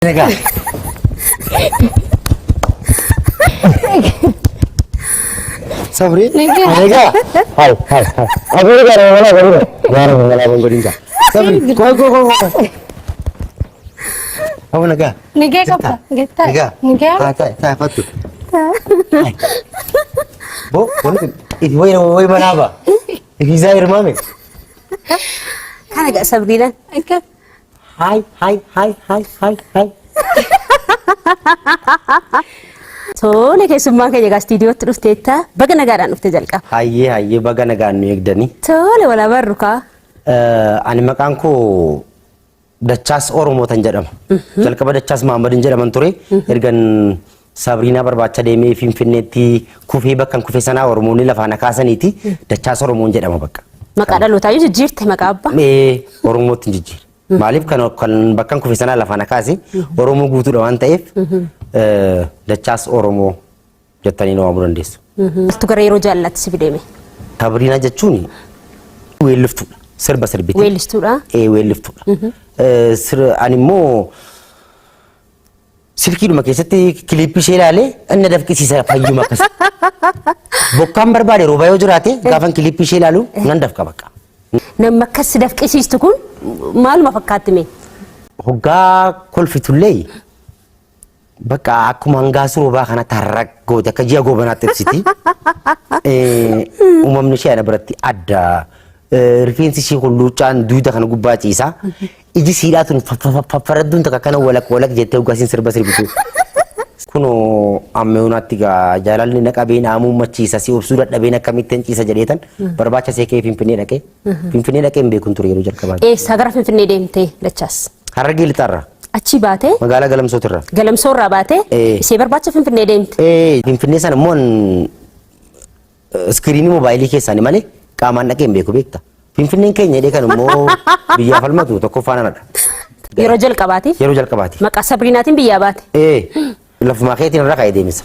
Nega. Sabri? Nega. Hai. Aku ni kan mana? Mana bangkuin ka. Sabri, kau. Apa nega? Nega apa? Nega. Saya apa tu? Bo, ini woi mana apa? Ini Zair mami. Kan agak Sabri dan. Hai. Tole keessummaa keenya egaa istiidiyootti dhufteetta baga nagaadhaan dhufte jalqaba. Hayyee baga nagaan nu eegdanii. Tole walaa barru kaa. Ani maqaan koo Dachaas Oromootan jedhama. Jalqaba Dachaas Maammadin jedhaman ture. Ergan Sabriinaa barbaacha deemee Finfinneetti kufee bakkan kufee sanaa Oromoonni lafaan kaasaniiti. Dachaas Oromoon jedhama bakka. Maqaa dhalootaa yoo jijjiirte maqaa abbaa. Oromootti jijjiira. Maaliif kan bakkan kufee sanaa lafaan kaase Oromoo guutuudha waan ta'eef Dachaas Oromoo jettanii nu waamuu dandeessu. Maaltu gara yeroo jaallatti si fideeme? Sabriinaa jechuun weelliftuudha. Sirba sirbiti. Weellistuudha? Weelliftuudha. Ani immoo silkiidhuma keessatti kiliippii ishee ilaalee inni dafqisiisa fayyuma akkas. Bokkaan barbaade roobaa yoo jiraate gaafan kiliippii ishee ilaalu nan dafqa bakka. Namni akkas dafqisiistu kun maaluma fakkaatti mee? Hoggaa kolfitullee bakka akkuma hangaasuu roobaa kana tarraggoote akka ji'a goobanaatti ibsiti. Uumamni ishee ana biratti adda. Rifeensi ishee hulluuccaan duuda kana gubbaa ciisaa. Iji siidhaatuun faffaradduun takka kana walaq jettee hoggaasiin sirba sirbitu. Kunoo ammeenaatti jaalalli na qabeen haamuu machiisa si obsuu dadhabeen akkamittiin ciisa jedheetan barbaacha see kee Finfinnee dhaqee. Finfinnee dhaqee hin beekun ture yeroo jalqabaa. Eessaa gara Finfinnee deemtee Dachaas? Harargee lixaarra. Achi baatee? Magaalaa Galamsootirra. Galamsoorraa baatee? Ishee barbaacha Finfinnee deemte? Finfinnee sana immoo iskiriinii moobaayilii keessaani malee qaamaan dhaqee hin beeku beekta. Finfinneen keenya jedhee kan immoo biyyaa falmatu tokkoffaan anadha. Yeroo jalqabaatiif? Yeroo jalqabaatiif. Maqaa Sabriinaatiin biyyaa baate? Lafuma keetiin irra ka'ee deemisa.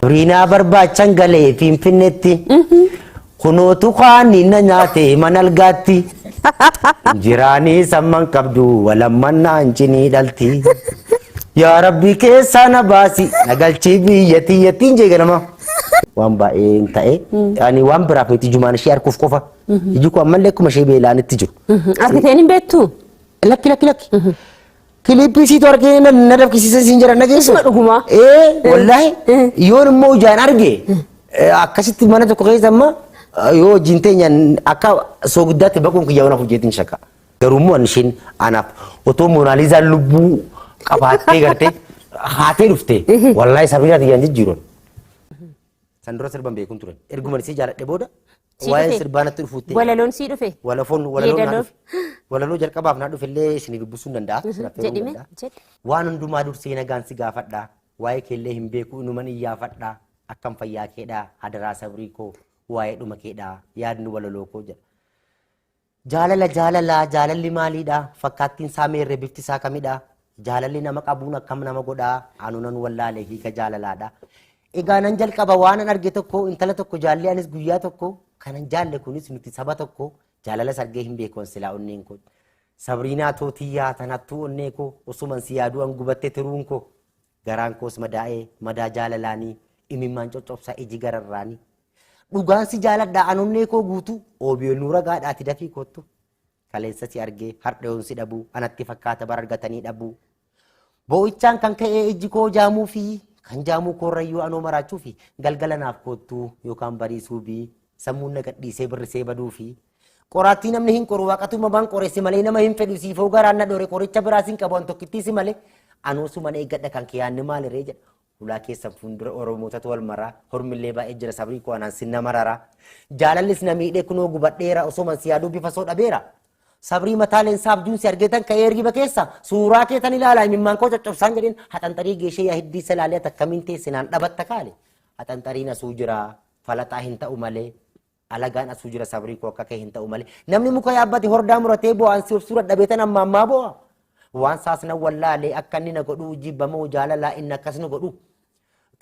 Sabriinaa barbaachan galee Finfinneetti. Kunootu qaanii na nyaate mana algaatti. Jiraanii samman qabdu walammannaa hincinii dhalti. Yaa Rabbi keessaa na baasi nagalchii biyyattiin jeeganama. Waan baay'een ta'e ani waan biraaf miti jumaan ishee harkuuf qofa. Iji koo ammallee akkuma ishee beelaanitti jiru. Argiteen hin beektu? Lakki. Kiliippii siitu argee na dafqisiisan siin jedhan dhageessu. Isuma dhugumaa? Wallaahi yoon immoo ijaan arge akkasitti mana tokko keessa amma yoo wajjin teenyaan akka soogiddaatti baquun kiyyaa wanaaf hojjetiin shakka. Garuu immoo isheen anaaf otoo Moonaaliizaan lubbuu qabaattee gartee haatee dhufte wallaahi Sabriinaa tiyyaan jijjiiruun. San dura sirban beekuun turan. Erguma isii jaaladhe booda waa'ee sirbaanatti dhufuutti. Walaloon sii dhufe? Walaloon naa dhufe. Walaloo jalqabaaf naa dhufe illee isin dubbisuu hin danda'a. Jedhime. Waan hundumaa dursee nagaan si gaafadha. Waa'ee keellee hin beeku inuman iyyaafadha. Akkam fayyaa keedha. Hadaraa sabrii koo waa'ee dhuma keedha. Yaadni walaloo koo jedha. Jaalalli maaliidha? Fakkaattiin isaa meerree bifti isaa kamidha? Jaalalli nama qabuun akkam nama godhaa? Anuunan wallaalee hiika jaalalaadha. Egaa nan jalqaba waan an arge tokko intala tokko jaallee anis guyyaa tokko kanan jaalle kunis nuti saba tokko jaalala sargee hin beekon silaa onneen koo. Sabriinaa tootiyyaa tanattuu onnee koo osuman si yaaduu an gubatte tiruun koo. Garaan koos madaa'ee madaa jaalalaanii imimmaan coccobsaa iji gararraanii. Dhugaan si jaaladhaa an onnee koo guutuu oobiyoon nuura gaadhaati dafii kottu. Kaleessa si argee hardheewoon si dhabuu anatti fakkaata bara argatanii dhabuu. Boo'ichaan kan ka'ee iji koo jaamuu fi kan jaamuu koorrayyuu anoo maraachuu fi galgala naaf kottuu yookaan bariisuu fi sammuun na gadhiisee birrisee baduu fi qoraattii namni hin qoru waaqatuma baan qoreessi malee nama hin fedhu siifoo garaan na dhoore qoricha biraas hin qabu an tokkittiisi malee anoo sumana eeggadha kan kiyyaanni maalirree jedha ulaa keessan fuuldura oromootatu wal maraa hormillee baay'ee jira sabrii koo anaan sinna mararaa jaalallis na miidhee kunoo gubadheera osoman si yaaduu bifa soo dhabeera. Sabrii mataaleen saabduun si argeetan ka'ee ergiba keessa suuraa keetan ilaalaa imimmaan koo coccobsaan jedheen haxanxarii geeshee yaa hiddii salaalee akkamiin teessinaan dhabatta kaale haxanxariin asuu jira falaxaa hin ta'u malee alagaan asuu jira sabrii koo akka kee hin ta'u malee namni muka yaabbate hordaa muratee bo'aan si obsuu dadhabeetan amma ammaa bo'aa waan saasna wallaalee akka inni na godhu jibbamoo jaalalaa inni akkas nu godhu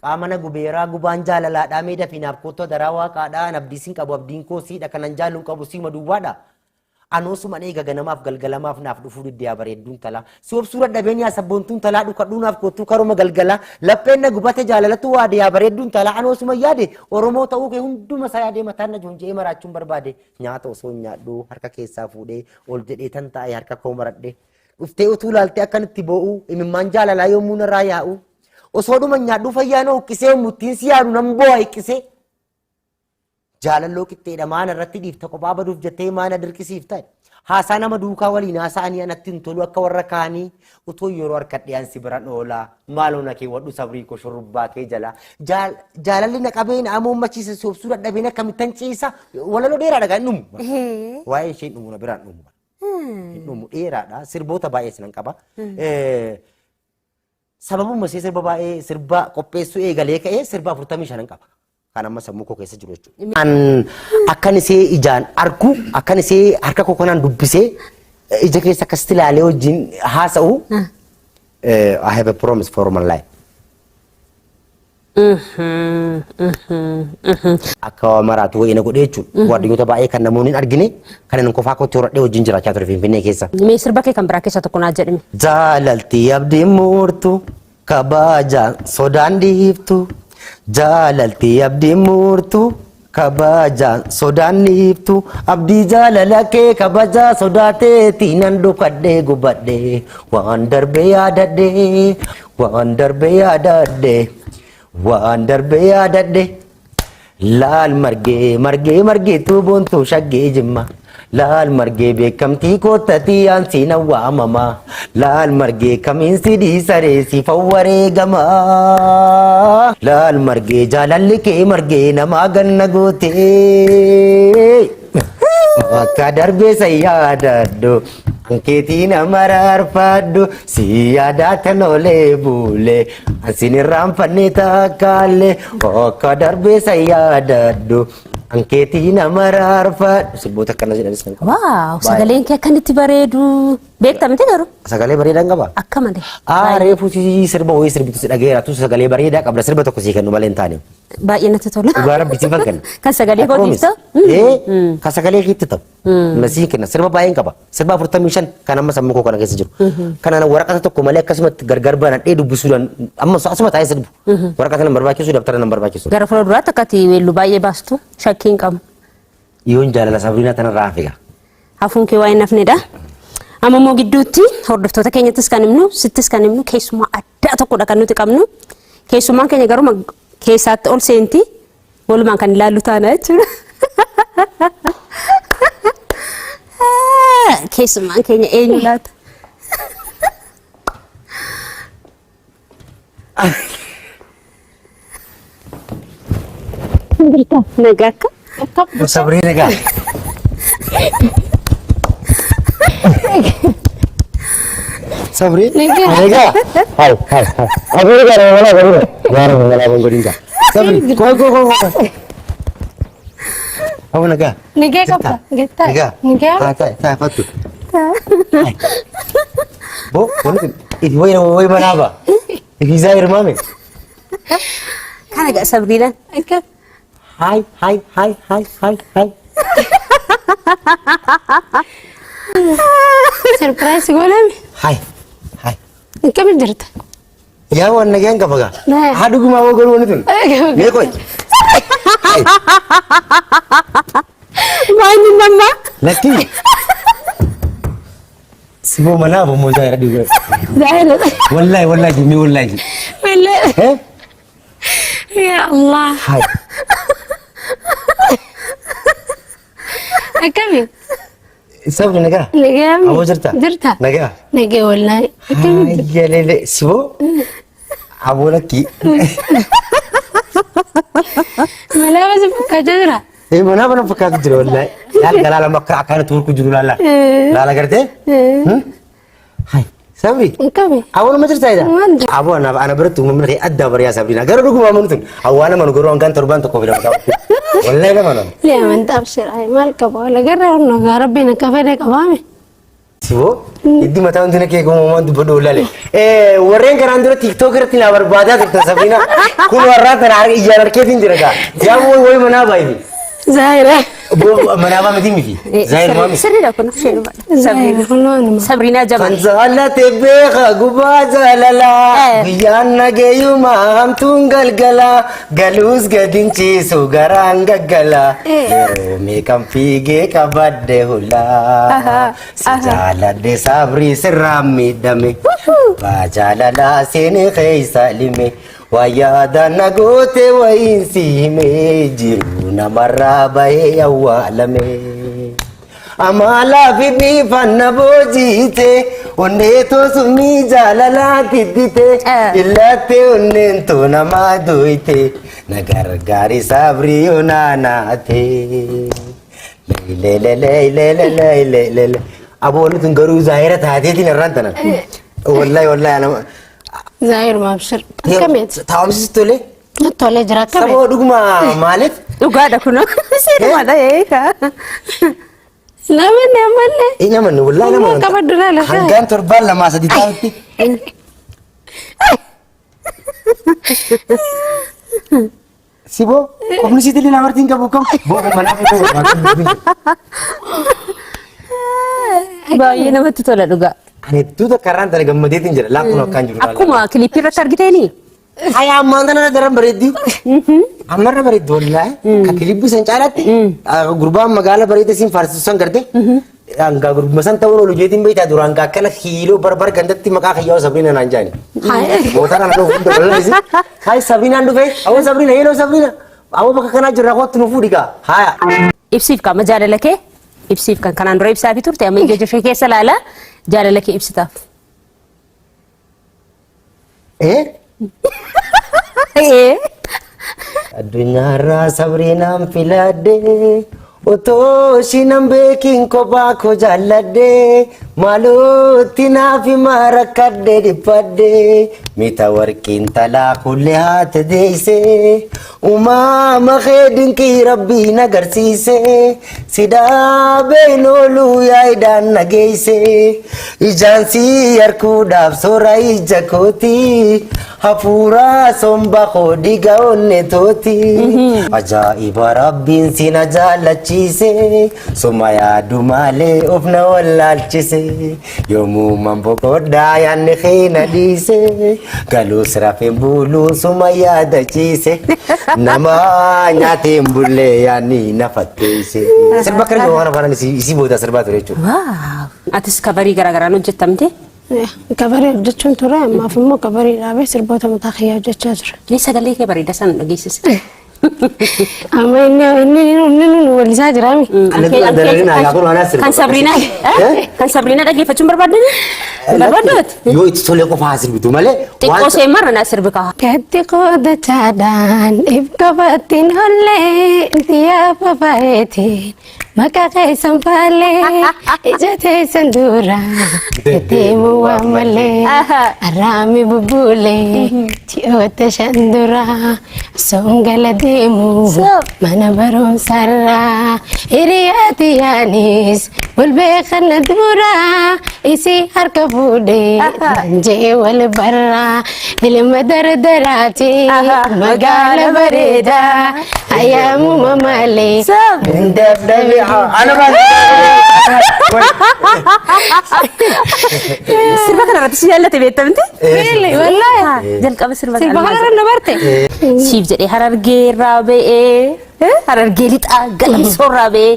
qaama na gubeeraa gubaan jaalalaadhaa mee dafinaaf kottoo daraa waaqaadhaa abdiisin qabu abdiin koo siidha kanan jaalluun qabu siima duwwaadha. Anoo suma eega ganamaaf galgalamaaf naaf dhufuu diddiyaa bareedduun talaa. Si obsuu dadhabeen yaa sabboontuun talaa dhukadhuu naaf kottuu karuma galgalaa. Lapheen na gubate jaalalatu waade yaa bareedduun talaa. Anoo suma yaade Oromoo ta'uu kee hunduma isaa yaadee mataan na joonjee maraachuun barbaade. Nyaata osoo nyaadhu harka keessaa fuudhee ol jedhee tan taa'ee harka koo maradhe. Dhuftee utuu laaltee akkanitti boo'u imimmaan jaalalaa yommuu narraa yaa'u. Osoo dhuma nyaadhuu fayyaana uqqisee muttiin si yaadu nan boo'a hiqqisee. Jaalalloo qixxeedha maana irratti dhiifta kophaa baduuf jettee maana dirqisiifta. Haasaa nama duukaa waliin haasa'anii anatti hin tolu akka warra kaanii utoo yeroo harkadhee ansi bira dhoolaa maaloo na keewwadhu sabrii koo shurrubbaa kee jala. Jaalalli na qabeen ammoo machiisa soobsuu dadhabeen akkamittan ciisa walaloo dheeraadha kan dhumu. Waa'ee isheen dhumu na biraan dhumu. Dhumu dheeraadha sirboota baay'ee sinan qaba. Sababuma ishee sirba baay'ee sirba qopheessuu eegalee ka'ee sirba 45 qaba. Kan amma sammuu koo keessa jiru jechuudha. Akkan isee ijaan argu akkan isee harka koo kanaan dubbisee ija keessa akkasitti ilaalee wajjin haasa'u. I have a promise for my life. Akka maraatu wayina godhee jechuudha. Waardiyyoota baay'ee kan namoonni hin argine kan inni qofaa kootti horadhee wajjin jiraachaa ture Finfinnee keessa. Mee sirba kee kan biraa keessa tokko naa jedhime. Jaalaltii abdii murtu kabajaan sodaan dhiiftu. Jaalaltii abdii murtu kabajaan sodaan dhiiftu. Abdii jaalala kee kabajaa sodaateetii nan dhukadhee gubadhee waan darbee yaadadhee waan darbee yaadadhee waan darbee yaadadhee. Laal margee margee margee tuuboontuu shaggee jimma. Laal margee beekamtii kootatii aansi na waamama. Laal margee kamiinsi dhiisaree si fawwaree gama. Laal margee jaalalli kee margee namaa ganna gootee. Akka darbee sa yaadadhu ankeetii nama raarfadhu si yaadaatan olee buulee ansin irraanfannee takkaalee. Akka darbee sa yaadadhu ankeetii nama raarfadhu. Sirboota akkana jedhanis kan qabu. Waaw sagaleen kee akkanitti bareedu. Beektaa miti garuu. Sagalee bareedaa qaba. Akka malee. Reefu sirba wayii sirbitu si dhageera tu sagalee bareedaa qabda sirba tokko sii kennu malee hin taane. Baay'ee natti tola. Dhugaa rabbitiin fakkan. Kan sagalee kootiif ta'u. Kan sagalee keetti ta'u. Nasii kenna sirba baay'een qaba. Sirba 45 kan amma sammuu koo kana keessa jiru. Kanaan waraqata tokko malee akkasumatti gargar banadhee dubbisuudhaan amma asuma taa'ee sirbu. Waraqata nan barbaachisu dabtara nan barbaachisu. Gara fuulduraatti akkati weelluu baay'ee baastu shakkiin qabu. Yoon jaalala Sabriinaa tanarraa hafe. Hafuun kee waa'ee nafnedha. Amma immoo gidduutti hordoftoota keenyattis kan himnu sittis kan himnu keessumaa addaa tokkodha kan nuti qabnu. Keessummaan keenya garuu keessaatti ol seenti walumaan kan ilaallu taana jechuudha. Keessummaan keenya eenyu laata? Nagaa akka? Sabrii nagaa. Sabri, nagaa. Hai. Aku ni kan mana baru. Baru mana bang godinga. Sabri, kau. Apa nagaa? Nagaa apa? Nagaa. Nagaa. Saya patu. Bo, itu way mana apa? Itu Zaire mami. Kan agak Sabrina. Akka. Hai. Surprise golam. Hai. Kam jirta? Ya wan nagaan ka baga. Nah. Hadu guma wo goro nitun. Me koy. Mainin mama. Laki. Sibo mana ba mo Zaire di. Zaire. Wallahi demi wallahi. Wallahi. Ya Allah. Hai. Akami. Sabri nagaa. Nagaa. Awo jirta? Jirta. Nagaa. Nagaa wallahi. Ya lele sibo. Awo laki. Malah masih kajera. Mana bana fakkaatu jira wallahi. Yaal galala makka akana turku jiru lala. Lala garte? Hai. Sabri. Akami. Awo nama jirta ida? Wanda. Awo ana bertu memang adda bariya Sabrina. Gara dugu mamunutun. Awana manu goro angkan turban to ko bila ka. Wallahi na mana. Ya mantap sir. Ay mal ka ba. Lagara no garabbi na kafe de kabame. Sibo. Iddi mata undine ke ko mo mandu bodo lale. Warren kan andro TikToker tina barbada to Sabrina. Kun warra tan ar ijar ke din diraga. Jamu woy mana bai. Zaira. Manaba miti miti. Zahir mami. Sirriidha kun isheen Zaira kunuunuma. Sabriinaa Jamal. Kan jaalate beeka gubaa jaalalaa guyyaan nageeyyuma hamtuun galgala galuus gadinchiisu garaan gaggala yeroo meeqan fiigee qabadde hulaa si jaaladde sabrii sirraan miidhame baa jaalalaa seenee keessa lime wayyaada nagoote wayiinsi hime jiru namarraa bahee awwaalame. Amala bibi fanna bojite onne to sumi jalala tiddite illate onne to nama doite nagar gari sabri onanate le le le le le le le le le abonu tungaru zahira taateti narantana wallahi ana Zaira mabshir. Kamet. taamsis tole Tole jira kamet. sabo duguma malet Dhugaadha kun sirriidha eeka. Namni amalle. nama nu wallahi nama Kabadura la. hangan torban lama sadi taati Sibo, komni situ ni namartin ka bukam. Bukan mana itu. Baay'ee namatti tola dhugaa. Ani tu tak karan tadi gammaditin jira. Laku nak kanjur. Akkuma kilipii irratti argiteeni. Ayah mantan ada dalam beredi. Amarna beredi wallahi. Kakilibu sencarati. Gurbaan magala beredi sin farsusan karte. Angga gurba san tahu lalu jadi mbak itu orang kakak kilo barbar gandet ti maka kaya Sabrina nanjani. Motor anak lu untuk beli sih. Hai Sabrina andu fe. Awu Sabrina, hello Sabrina. Awu bakal kena jurah kau tunu fudika. Hai. Ibsiif qaba jaalala kee ibsiif kan kanaan dura ibsaa fi turte amma ija ishee keessa laala jaalala kee ibsitaaf. Addunyaa irraa Sabriinaan filadhe otoo ishiin beekin kophaa koo jaalladhe maalootti naaf himaa rakkadhe dhiphadhe mita warqiin talaa kullee haate deeyse uumama kee dinqii rabbiin agarsiise sidaa beenooluu yaa'idhaan nageeyse ijaan si harkuudhaaf soora ija kooti hafuuraa somba koo dhiiga onne tooti ajaa'iba rabbiin si na jaallachiise soma yaadu malee of na wallaalchise yoomuu boqodhaa yaanni kee na dhiise galuus rafeen buluu suma yaadachiise nama nyaateen bullee yaanni na fatteesse. Sirba kana yoo waan afaan isii booda sirbaa ture jechuudha. Waaw! Atis kabarii garaagaraan hojjettamte? Kabarii hojjechuun ture ammaaf immoo kabarii dhaabee sirboota mataa kiyyaa hojjechaa ture. Ni sagalee kee bareeda sana dhageessise. Amma inni walisaa jiraami. Kan Sabriinaa dhaggeeffachuun barbaaddan? Barbaaddooti? Yoo itti tolee qofaa sirbitu malee. Xiqqoo ishee marra naa sirbi ka'a. Gatti qoodachaadhaan ibqabattiin hollee xiyyaapa bareetiin maqaa keessan faalee ija teessan dura deemu waan malee araami bubbulee ji'oota shan dura soongala deemu mana barumsarraa hiriyaati yaanis wal beekana dura isii harka fuudhee danjee wal barraa ilma dardaraati magaala bareedaa ayyaamuma malee Dabdabi ana Sirba kanarratti si jaallate beektamte? Wallahi. Jalqaba sirba Sirba kanarra na barte. Siif jedhee harargee irraa ba'ee harargee lixaa galamsoo irraa ba'ee